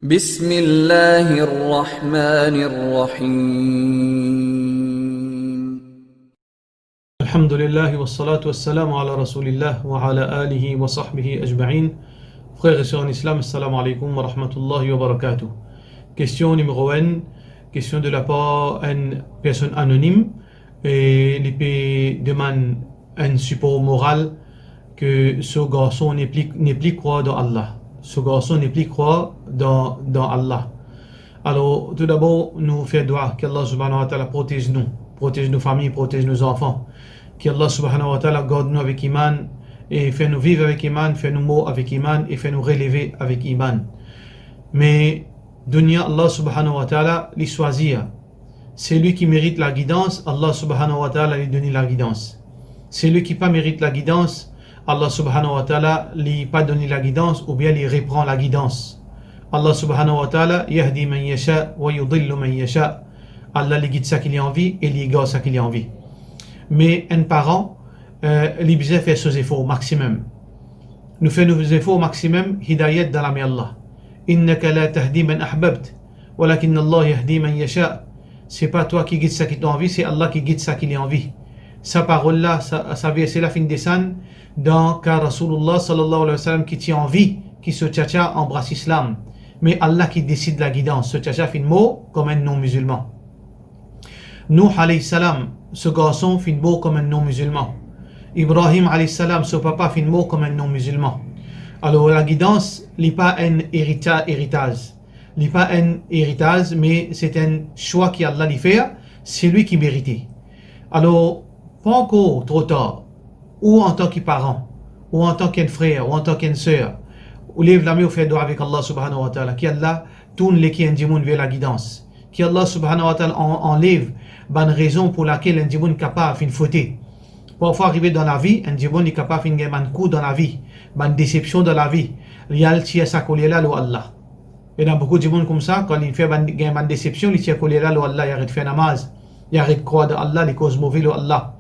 بسم الله الرحمن الرحيم الحمد لله والصلاة والسلام على رسول الله وعلى آله وصحبه أجمعين. Frères et sœurs en islam, assalamu alaikum wa rahmatullahi wa barakatuh. Question numéro 1, question de la part d'une personne anonyme et il demande un support moral que ce garçon n'est plus croire dans Allah. Ce garçon n'est plus croire dans Allah. Alors, tout d'abord, nous faisons dua qu'Allah subhanahu wa ta'ala protège nous, protège nos familles, protège nos enfants. Qu'Allah subhanahu wa ta'ala garde nous avec iman et fait nous vivre avec iman, fait nous mourir avec iman et fait nous relever avec iman. Mais, dunya, Allah subhanahu wa ta'ala lui choisit. C'est lui qui mérite la guidance, Allah subhanahu wa ta'ala lui donne la guidance. C'est lui qui pas mérite la guidance, Allah subhanahu wa ta'ala lui pas donné la guidance ou bien lui reprend la guidance. Allah subhanahu wa ta'ala yahdi man yasha wa yudillu man yasha. Allah lui guide ça qu'il a envie et lui égare ça qu'il a envie. Mais un parent, il besoin faire ses efforts au maximum. Nous faisons nos efforts au maximum, hidayat dans la main Allah. Innaka la tahdi man ahbabt, walakin Allah yahdi man yasha. C'est pas toi qui guide ça qui t'a envie, c'est Allah qui guide ça qu'il a envie. Sa parole-là, sa verset-là fin descend dans car Rasulullah sallallahu alayhi wa sallam qui tient envie, qui se tchacha embrasse l'islam. Mais Allah qui décide la guidance. Ce tchacha fin mot comme un non-musulman. Nuh alayhi salam, ce garçon fin mot comme un non-musulman. Ibrahim alayhi salam, ce papa fin mot comme un non-musulman. Alors la guidance n'est pas un héritage. N'est pas un héritage, mais c'est un choix qu'Allah lui fait. C'est lui qui méritait. Alors, pas encore trop tard, ou en tant que parent, ou en tant qu'un frère, ou en tant qu'une sœur, ou lève la main ou fait doigt avec Allah subhanahu wa ta'ala, qui Allah tourne les qui indimun vers la guidance, qui Allah subhanahu wa ta'ala enlève bonne raison pour laquelle un indimun est capable de faute. Parfois arriver dans la vie, un indimun est capable de faire un coup dans la vie, une déception dans la vie, il y a le tia sa colère là, Allah. Et dans beaucoup de gens comme ça, quand il fait une déception, il tia colère là, Allah, il arrête de faire namaz, il arrête de croire dans Allah, les causes mauvaises, Allah.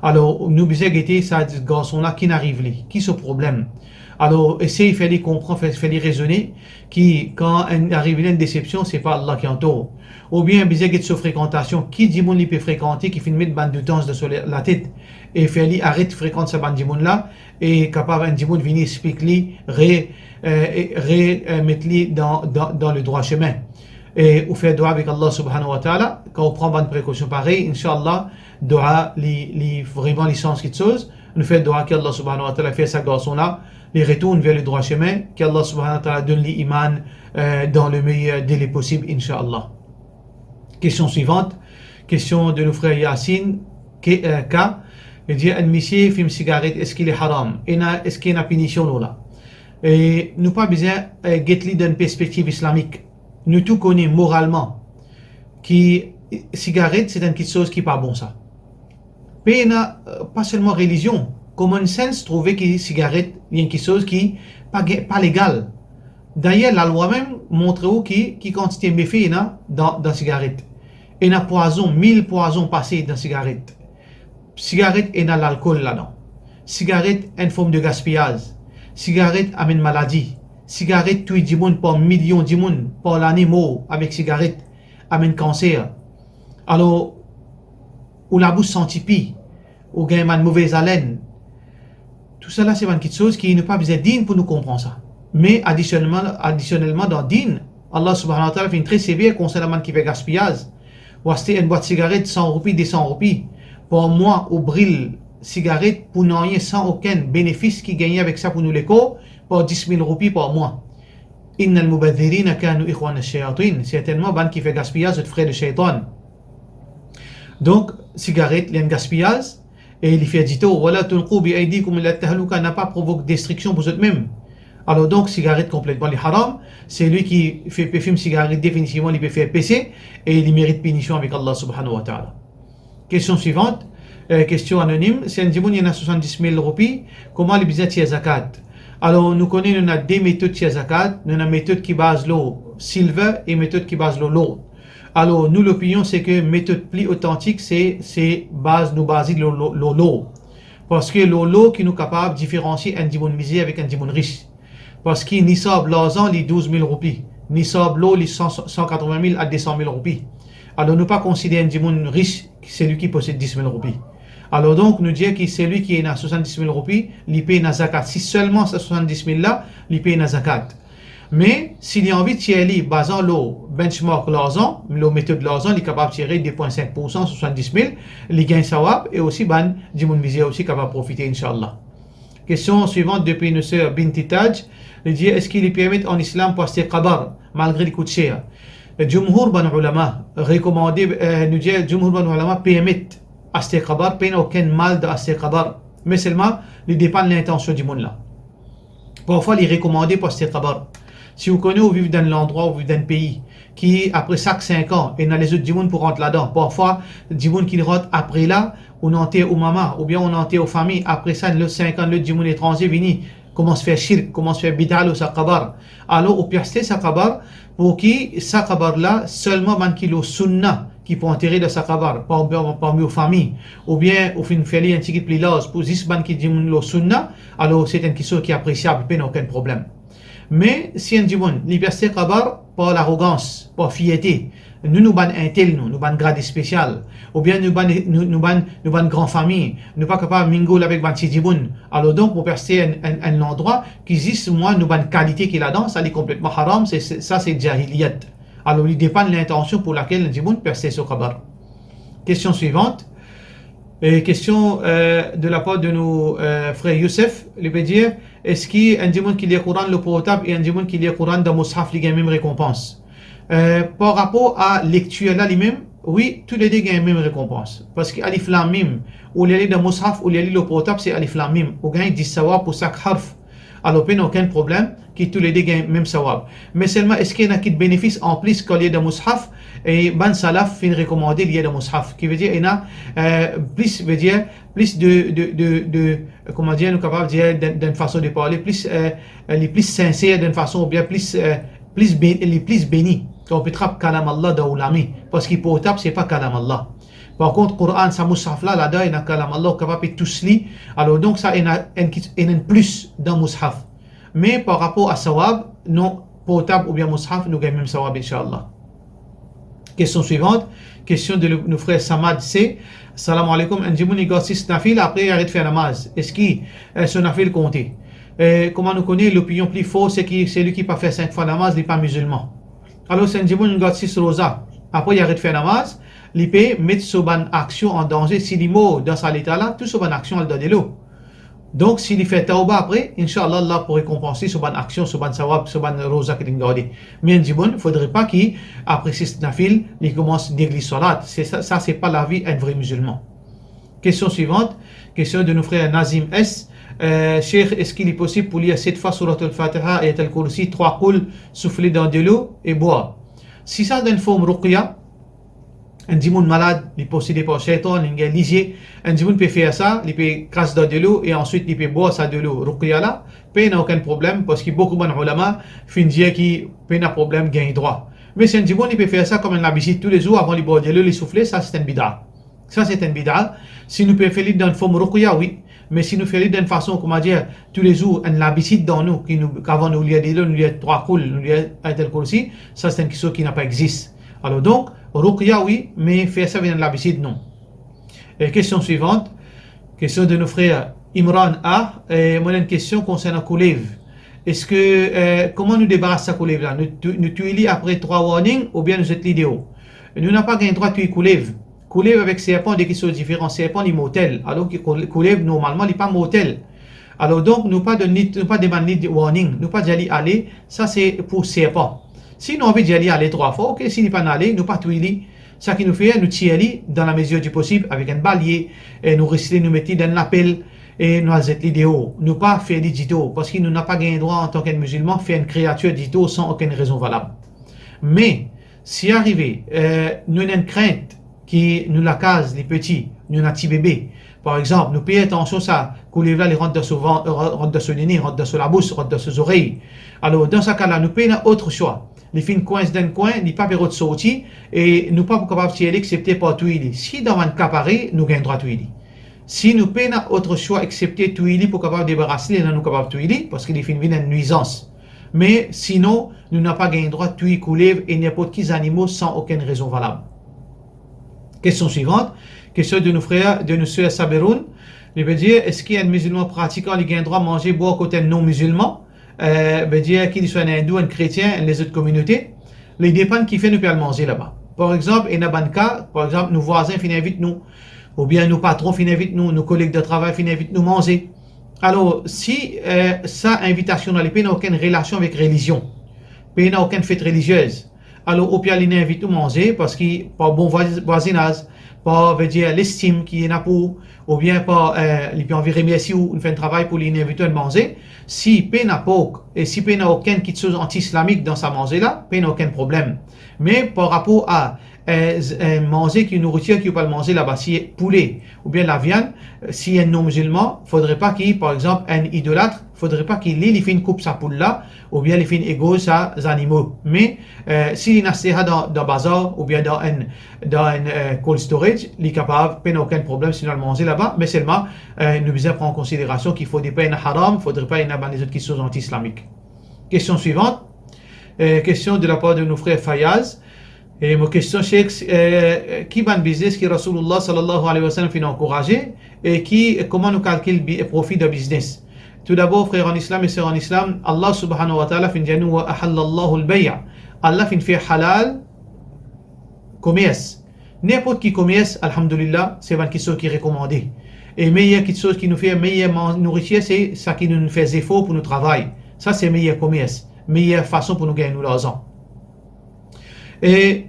Alors, nous besoin guetter ça garçon-là qui n'arrive pas, qui ce problème. Alors, essayez de faire les comprendre, faire les raisonner, qui, quand arrive une déception, c'est pas Allah qui entoure. Ou bien, besoin guetter sa fréquentation, qui dit mon il peut fréquenter, qui fait mettre bande de temps sur la tête, et faire lui arrête de fréquenter sa bande de monde là, et capable un monde venir expliquer, mettre lui dans le droit chemin. Et on fait dua avec Allah subhanahu wa ta'ala, quand on prend bonne précaution pareil, Inch'Allah, dua, vraiment les sens qui chose, on fait dua qu'Allah subhanahu wa ta'ala fait sa garçon-là, les retourne vers le droit chemin, qu'Allah subhanahu wa ta'ala donne l'iman dans le meilleur délai possible, Inch'Allah. Question suivante, question de nos frères Yassine, K. Il dit, un monsieur fume cigarette, est-ce qu'il est haram? Est-ce qu'il y a une punition là? Et nous pas besoin de d'une perspective islamique. Nous tout connaissons moralement que cigarette c'est une petite chose qui n'est pas bon ça. Mais pas seulement religion, common sense trouver que cigarette il y a quelque chose qui n'est pas légal. D'ailleurs la loi même montre qui quantité de méfaits dans la cigarette. Il y a poison, 1000 poisons passés dans la cigarette. Cigarette et dans l'alcool là-dedans. Cigarette est une forme de gaspillage. Cigarette amène maladie. Cigarette tue du monde par millions de monde par l'année mort avec cigarette amène cancer. Alors, ou la bouche senti pis, ou gagne une mauvaise haleine. Tout cela, c'est une petite chose qui n'est pas besoin digne pour nous comprendre ça. Mais additionnellement dans digne, Allah subhanahu wa ta'ala fait une très sévère concernant qui fait gaspillage. Ou acheter une boîte de cigarette 100 roupies, 200 roupies. Pour moi, au brille cigarette pour n'avoir sans aucun bénéfice qui gagne avec ça pour nous les corps, pour 10 000 roupies par mois. Innal mubadhirina kanu ikhwan ash-shayatin. C'est tellement ban qui fait gaspillage de frais de shaitan. Donc, cigarette, il y a un gaspillage, et il fait dit, wala tulqu bi aydikum ila tahluka, n'a pas provoqué destruction pour eux-mêmes. Alors donc, cigarette complètement les haram, c'est lui qui fait fume cigarette, définitivement, il peut faire péché, et il mérite punition avec Allah subhanahu wa ta'ala. Question suivante, question anonyme, c'est un dimoun, il y en a 70 000 roupies, comment les bizarres tiers zakat? Alors, nous connaissons, on a deux méthodes de zakat. Nous avons une méthode qui base l'eau silver et une méthode qui base l'eau. Alors, nous, l'opinion, c'est que la méthode plus authentique, c'est nous baser l'eau. Parce que l'eau qui nous est capable de différencier un dimoun misé avec un dimoun riche. Parce qu'il n'y a l'argent, les 12 000 roupies. nisab l'eau, les 180 000 à 200 000 roupies. Alors, nous pas considérer un djimoun riche, c'est lui qui possède 10 000 roupies. Alors, donc, nous disons que c'est lui qui est à 70 000 roupies, il paye na zakat. Si seulement ces 70 000 là, il paye na zakat. Mais, s'il a envie de tirer, basant le benchmark l'argent, la méthode l'argent, il est capable de tirer 2,5%, 70 000, il gagne sawab, et aussi, ban, djimoun vizia aussi capable de profiter, Inch'Allah. Question suivante depuis notre sœur Binti Taj. Il dit, est-ce qu'il est permis en islam pour acheter qabar, malgré les coûts cher? Jumhur ban ulama, recommandé, nous dit, Jumhur ban ulama permet acheter qabar, pas aucun mal d'acheter qabar. Mais seulement, il dépend de l'intention du monde là. Parfois, il est recommandé pour acheter qabar. Si vous connaissez, vous vivez dans l'endroit, vous vivez dans un pays qui, après chaque 5 ans, et dans les autres djimoun pour rentrer là-dedans. Parfois, djimoun qui rentre après là, on enterre au maman, ou bien on enterre aux familles. Après ça, le 5 ans, le djimoun étranger vini, commence à faire shirk, commence à faire bid'al ou sa qabar. Alors, on peut acheter sa qabar pour qui, sa qabar là, seulement 20 kilos sunna qui peut enterrer dans sa qabar, parmi aux familles. Ou bien, au fin faire un ticket plus large pour 10 ban qui djimoun lo sunna, alors c'est une question qui est appréciable, pas aucun problème. Mais si un djimoun, liberté qabar, par l'arrogance, par fierté, nous ban un tel, nous ban grade spécial, ou bien nous ban grand famille, nous pas capable de mingle avec ban djimoun. Alors donc, pour percer un endroit qui existe, moi, nous ban qualité qu'il a dans, ça est complètement haram, ça c'est jahiliyat. Alors il dépend de l'intention pour laquelle le djimoun percer ce qabar. Question suivante. Et question de la part de nos frères Youssef, il veut dire, est-ce qu'il y a un djimoun qui lit Coran le portable et un djimoun qui lit Coran dans Mus'haf, il y a la même récompense? Par rapport à lecture là lui-même, oui, tous les deux gagnent la même récompense. Parce que Alif Lam Mim, ou les lit dans Mus'haf, ou les lit le portable, c'est Alif Lam Mim. Ou gagne 10 sawab pour chaque harf. Alors, il n'y a aucun problème, qui tous les deux gagnent même sawab. Mais seulement, est-ce qu'il y en a qui bénéficient en plus quand il y a dans Mus'haf? Et ban salaf fin recommandé lié dans Mus'haf, qui veut dire il y a plus de comment dire, nous capables de dire d'une façon de parler plus les plus sincères d'une façon ou bien les plus bénis. On peut trapper kalam Allah dans l'ami parce qu'il portable c'est pas kalam Allah. Par contre Coran ça Mus'haf là-dedans il y a kalam Allah capable de tous lire. Alors donc ça il y a un plus dans Mus'haf. Mais par rapport à sawab non portable ou bien Mus'haf nous gagnons même sawab inshallah. Question suivante, question de nos frères Samad C. Salam alaikum, un djimoun il garde 6 nafil, après il arrête de faire namaz. Est-ce que ce nafil compté? Comment nous connaissons l'opinion plus forte, c'est que celui qui n'a pas fait 5 fois namaz, il n'est pas musulman. Alors c'est un djimoun il garde 6 rosa, après il arrête de faire namaz, il peut mettre sa bonne action en danger. S'il est mort dans sa état là, toute sa bonne action elle donne de l'eau. Donc, s'il fait tauba après, Inch'Allah, Allah pour récompenser sur bonne action, sur bonne sawab, sur bonne rosa qu'il a gardé. Mais un djimoun, il ne faudrait pas qu'il, après 6 nafil, il commence à négliger salat. Ça, c'est pas la vie d'un vrai musulman. Question suivante, question de nos frères Nazim S. Cheikh, est-ce qu'il est possible pour lire 7 fois surat al-Fatiha et al-Kursi, 3 coups, souffler dans de l'eau et boire? Si ça donne forme ruqya, un djimoun malade, il est possédé par shaitan, il est ligier. Un djimoun peut faire ça, il peut casser dans de l'eau et ensuite il peut boire ça de l'eau. Ruqya là, il n'a aucun problème parce que beaucoup de ulama finissent dire qu'il n'a pas de problème, gagne droit. Mais si un djimoun il peut faire ça comme un habitude tous les jours avant de boire de l'eau, il souffler, ça c'est un bid'a. Ça c'est un bid'a. Si nous pouvons faire dans une forme ruqya, oui. Mais si nous faisons d'une façon, comment dire, tous les jours, une habitude dans nous, qu'avant nous lions de l'eau, nous lions 3 coups, nous lions un tel kursi, ça c'est une question qui n'a pas existé. Alors donc, ruqya oui, mais faire ça vient de l'habitude non. Et question suivante, question de nos frères Imran A. Moi j'ai une question concernant Koulev. Est-ce que, comment nous débarrasser de Koulev là? Nous tuons après 3 warnings ou bien nous êtes l'idéal? Nous n'avons pas le droit de tuer Koulev. Koulev avec serpent, des questions différentes. Serpent, il est mortel. Alors que Koulev, normalement, il n'est pas mortel. Alors donc, nous pas demander de warning. Nous pas d'y aller. Ça c'est pour serpent. Si nous avons envie d'y aller 3 fois, ok, si nous pas aller, nous pas tuer. Ça qui nous fait, nous tirer dans la mesure du possible avec un balai, et nous réciter, nous mettre dans l'appel, et nous être l'idéal. Nous pas faire des dito, parce que nous n'avons pas gagné droit en tant que musulman, faire une créature dito sans aucune raison valable. Mais, si arrivé, nous avons une crainte qui nous la case, les petits, nous avons un petit bébé. Par exemple, nous payons attention ça, que les là, rentrent dans ce ventre, rentrent dans ce nez, rentrent dans la bouche, rentrent dans ses oreilles. Alors, dans ce cas-là, nous payons autre choix. Les fins coincent d'un coin, ils pas de sortir, et nous pas capables de accepter par tuer. Si dans un cas pareil, nous gagnons droit tuer. Si nous payons autre choix, accepter tuer pour capable de débarrasser, nous sommes capables de tuer, parce que les fins viennent une nuisance. Mais sinon, nous n'avons pas gagné droit de tuer, couler et n'importe quels animaux sans aucune raison valable. Question suivante. Question de nos frères, de nos sœurs Saberoun. Il veut dire, est-ce qu'il y a un musulman pratiquant qui a le droit de manger, boire côté non-musulman? Veut dire qu'il soit un hindou, un chrétien, les autres communautés. Les dépend qui fait nous peut le manger là-bas. Par exemple, il y a un cas, par exemple, nos voisins invitent nous, ou bien nos patrons invitent nous, nos collègues de travail invitent nous manger. Alors, si sa invitation n'a aucune relation avec religion, il n'a aucune fête religieuse, alors au pire, il invite nous manger parce qu'il n'a pas bon voisinage, pas veut dire l'estime qui est là pour, ou bien pas, il peut envier remercier ou faire un travail pour l'inviter à manger. Si il n'a pas, et si il n'a aucune chose anti-islamique dans sa manger là, il n'a aucun problème. Mais par rapport à manger qui nourriture qui ne peut pas manger là-bas, si poulet ou bien la viande, si un non-musulman, il ne faudrait pas qu'il, par exemple, un idolâtre, il ne faudrait pas qu'il fait une coupe sa poule là, ou bien il fait une égaux sa animaux. Mais s'il est dans le bazar ou bien dans un cold storage, il est capable, il n'a aucun problème s'il a manger là-bas, mais seulement nous devons prendre en considération qu'il ne faudrait pas un haram, il ne faudrait pas un les autres qui sont anti-islamiques. Question suivante. Question de la part de nos frères Fayaz. Et ma question, c'est qui ban business qui Rasulullah sallallahu alayhi wa sallam fait encourager et comment nous calcule le profit de business. Tout d'abord, frères en islam et sœurs en islam, Allah subhanahu wa ta'ala fin dit wa ahallallahu al-bay'. Allah fin fait halal commerce. N'importe qui commerce, alhamdulillah, c'est une question qui est recommandée. Et meilleure chose qui nous fait meilleure nourriture, c'est ça qui nous fait effort pour nous travailler. Ça, c'est meilleur commerce. Meilleure façon pour nous gagner l'argent. Et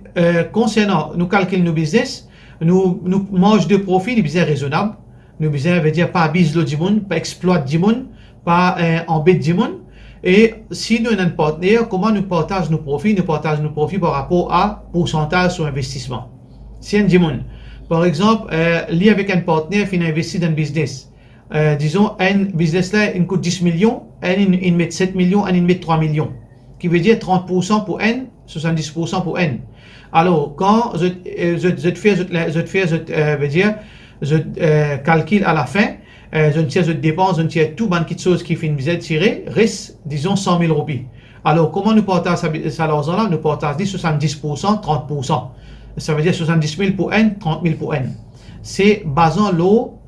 concernant nous calculer nos business, nous mangeons de profit, des business raisonnables. Nous business veut dire pas abuser du monde, pas exploiter du monde, pas embêter du monde. Et si nous avons un partenaire, comment nous partageons nos profits? Nous partageons nos profits par rapport à pourcentage sur investissement. Si un du monde, par exemple, lié avec un partenaire, il investit dans un business. Disons, un business là, il coûte 10 millions, il met 7 millions, il met 3 millions. Qui veut dire 30% pour N, 70% pour N. Alors, quand je calcule à la fin, je dépense, je tire tout ban de choses qui finit de tirer, reste, disons, 100 000 roupies. Alors, comment nous partageons ça l'argent-là? Nous partageons 70%, 30%. Ça veut dire 70 000 pour N, 30 000 pour N. C'est basant l'eau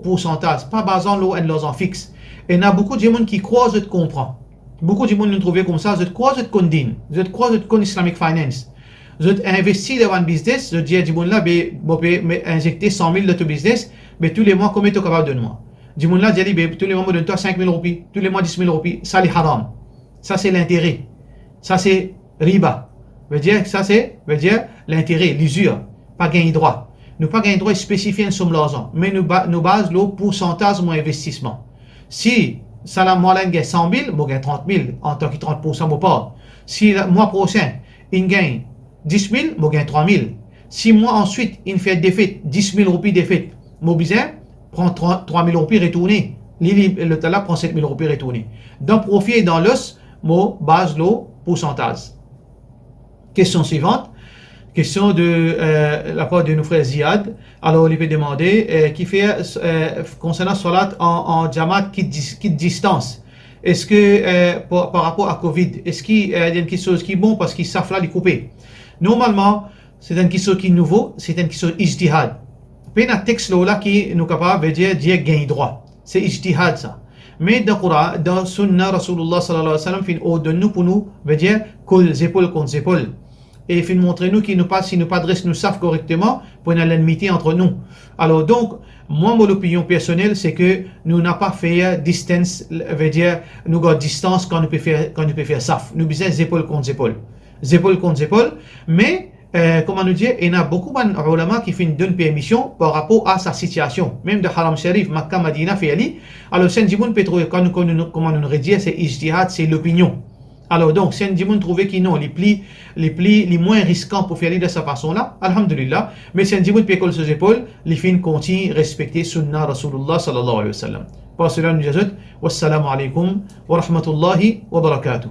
pourcentage, pas basant l'eau et l'argent fixe. Et il y a beaucoup de gens qui croient que je comprends. Beaucoup de gens nous trouvent comme ça, je crois que je connais, je crois que je connais Islamic Finance. Je investis dans un business, je dis à gens là, je peux injecter 100 000 dans ton business, mais tous les mois, combien tu es capable de donner moi? Dis là, je dis, tous les mois, je donne 5 000 roupies, tous les mois 10 000 roupies, ça c'est haram. Ça c'est l'intérêt. Ça c'est riba. Ça c'est l'intérêt, l'usure, pas gagner droit. Nous pas gagner droit spécifié une somme d'argent, mais nous base le pourcentage de mon investissement. Si ça la moyenne gagne 100 000, moi gagne 30 000 en tant que 30% mon part. Si le mois prochain, il gagne 10 000, moi gagne 3 000. Si moi ensuite, il fait défaite, 10 000 roupies défaite, mon bizarre prend 3 000 roupies retournées. Le talent prend 7 000 roupies retournées. Dans profit et dans l'os, moi base le pourcentage. Question suivante. Question de la part de nos frères Ziad. Alors, il peut demander qui fait concernant Salat en Jamaat qui distance. Est-ce que par rapport à Covid, est-ce qu'il y a quelque chose qui est bon parce qu'ils savent là les couper? Normalement, c'est une question qui est nouveau, c'est une question ijtihad. Puis un texte là qui nous capable de dire gain droit. C'est ijtihad ça. Mais dans le Coran, dans Sunna Rasulullah sallallahu alayhi wa sallam, il ordonne nous pour nous veut dire kol épaules contre épaules. Et il faut montrer nous qu'il nous passe, si nous pas adresse nous savent correctement pour une l'amitié entre nous. Alors donc, moi, mon opinion personnelle, c'est que nous n'avons pas fait distance, veut dire, nous avons distance quand nous pouvons faire ça. Nous besoin épaules contre épaules, mais, comment nous dire, il y a beaucoup d'ulama qui donnent permission par rapport à sa situation. Même de Haram Sharif, Makkah, Madina, fait ali. Alors, c'est un dimoun pétrole, comment nous redire, c'est ijtihad, c'est l'opinion. Alors donc, si un dimoun trouve qu'ils n'ont les moins risquants pour faire de cette façon-là, alhamdulillah, mais si un dimoun peut coller ses épaules, les fins continuent respecter sunna Rasulullah sallallahu alayhi wa sallam. Par cela, nous disons, wassalamu alaikum wa rahmatullahi wa barakatuh.